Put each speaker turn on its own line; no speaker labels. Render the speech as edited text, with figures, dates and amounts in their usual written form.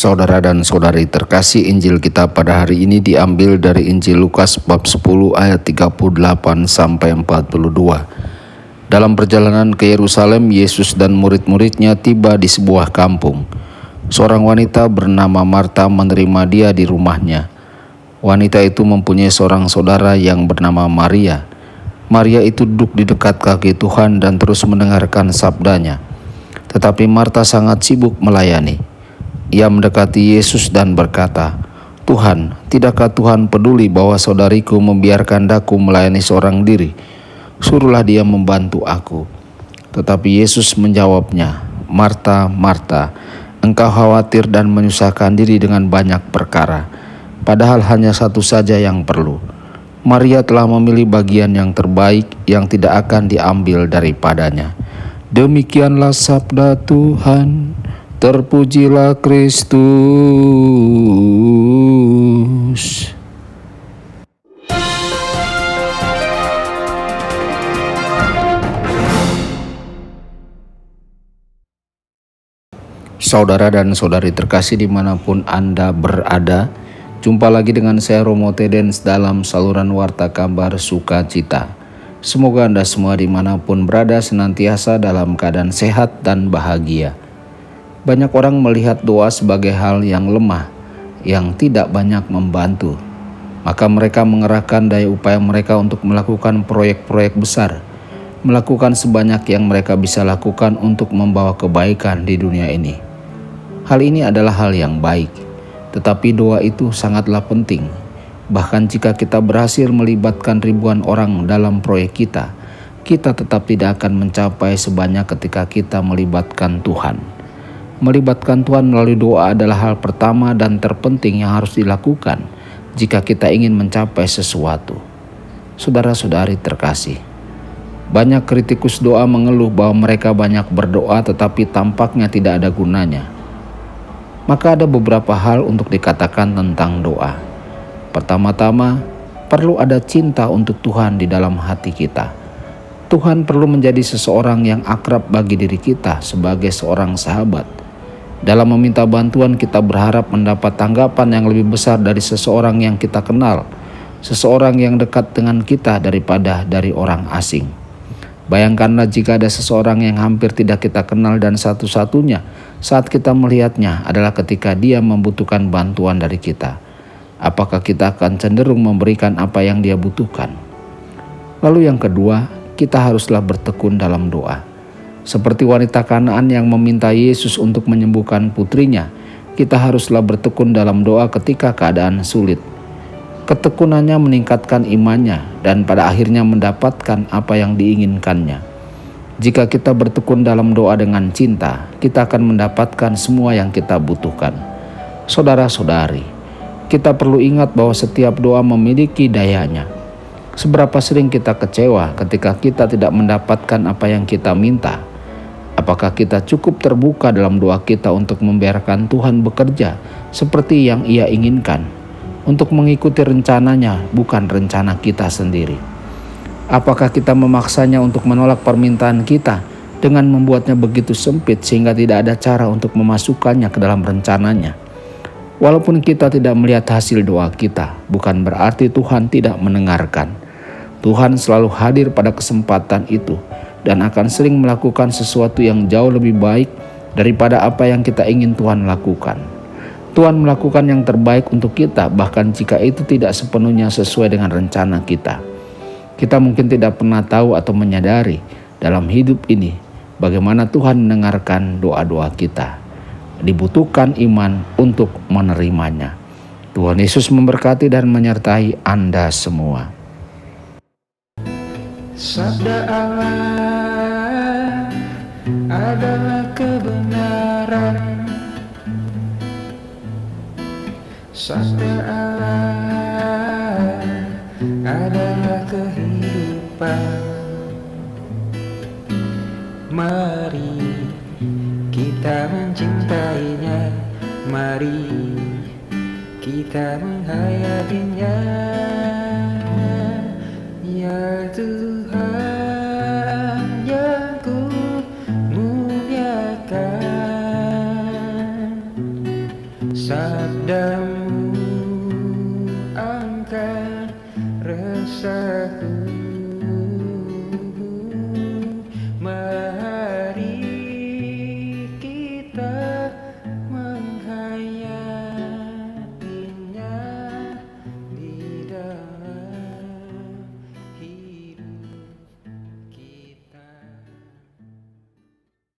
Saudara dan saudari terkasih, Injil kita pada hari ini diambil dari Injil Lukas bab 10 ayat 38 sampai 42. Dalam perjalanan ke Yerusalem, Yesus dan murid-muridnya tiba di sebuah kampung. Seorang wanita bernama Marta menerima dia di rumahnya. Wanita itu mempunyai seorang saudara yang bernama Maria. Maria itu duduk di dekat kaki Tuhan dan terus mendengarkan sabdanya. Tetapi Marta sangat sibuk melayani. Ia mendekati Yesus dan berkata, "Tuhan, tidakkah Tuhan peduli bahwa saudariku membiarkan daku melayani seorang diri? Suruhlah dia membantu aku." Tetapi Yesus menjawabnya, "Marta, Marta, engkau khawatir dan menyusahkan diri dengan banyak perkara, padahal hanya satu saja yang perlu. Maria telah memilih bagian yang terbaik yang tidak akan diambil daripadanya." Demikianlah sabda Tuhan. Terpujilah Kristus. Saudara dan saudari terkasih dimanapun Anda berada, jumpa lagi dengan saya Romo Tedens dalam saluran Warta Kabar Sukacita. Semoga Anda semua dimanapun berada senantiasa dalam keadaan sehat dan bahagia. Banyak orang melihat doa sebagai hal yang lemah, yang tidak banyak membantu. Maka mereka mengerahkan daya upaya mereka untuk melakukan proyek-proyek besar, melakukan sebanyak yang mereka bisa lakukan untuk membawa kebaikan di dunia ini. Hal ini adalah hal yang baik, tetapi doa itu sangatlah penting. Bahkan jika kita berhasil melibatkan ribuan orang dalam proyek kita tetap tidak akan mencapai sebanyak ketika kita melibatkan Tuhan. Melibatkan Tuhan melalui doa adalah hal pertama dan terpenting yang harus dilakukan jika kita ingin mencapai sesuatu. Saudara-saudari terkasih, banyak kritikus doa mengeluh bahwa mereka banyak berdoa tetapi tampaknya tidak ada gunanya. Maka ada beberapa hal untuk dikatakan tentang doa. Pertama-tama, perlu ada cinta untuk Tuhan di dalam hati kita. Tuhan perlu menjadi seseorang yang akrab bagi diri kita sebagai seorang sahabat. Dalam meminta bantuan, kita berharap mendapat tanggapan yang lebih besar dari seseorang yang kita kenal, seseorang yang dekat dengan kita daripada dari orang asing. Bayangkanlah jika ada seseorang yang hampir tidak kita kenal dan satu-satunya saat kita melihatnya adalah ketika dia membutuhkan bantuan dari kita. Apakah kita akan cenderung memberikan apa yang dia butuhkan? Lalu yang kedua, kita haruslah bertekun dalam doa. Seperti wanita Kanaan yang meminta Yesus untuk menyembuhkan putrinya, kita haruslah bertekun dalam doa ketika keadaan sulit. Ketekunannya meningkatkan imannya dan pada akhirnya mendapatkan apa yang diinginkannya. Jika kita bertekun dalam doa dengan cinta, kita akan mendapatkan semua yang kita butuhkan. Saudara-saudari, kita perlu ingat bahwa setiap doa memiliki dayanya. Seberapa sering kita kecewa ketika kita tidak mendapatkan apa yang kita minta? Apakah kita cukup terbuka dalam doa kita untuk membiarkan Tuhan bekerja seperti yang Ia inginkan, untuk mengikuti rencananya bukan rencana kita sendiri? Apakah kita memaksanya untuk menolak permintaan kita dengan membuatnya begitu sempit sehingga tidak ada cara untuk memasukkannya ke dalam rencananya? Walaupun kita tidak melihat hasil doa kita, bukan berarti Tuhan tidak mendengarkan. Tuhan selalu hadir pada kesempatan itu dan akan sering melakukan sesuatu yang jauh lebih baik daripada apa yang kita ingin Tuhan lakukan. Tuhan melakukan yang terbaik untuk kita bahkan jika itu tidak sepenuhnya sesuai dengan rencana kita. Kita mungkin tidak pernah tahu atau menyadari dalam hidup ini bagaimana Tuhan mendengarkan doa-doa kita. Dibutuhkan iman untuk menerimanya. Tuhan Yesus memberkati dan menyertai Anda semua.
Sabda Allah adalah kebenaran. Sabda Allah adalah kehidupan. Mari kita mencintainya, mari kita menghayatinya. Ya Tuhan yang ku muliakan, sabdamu angkat rasa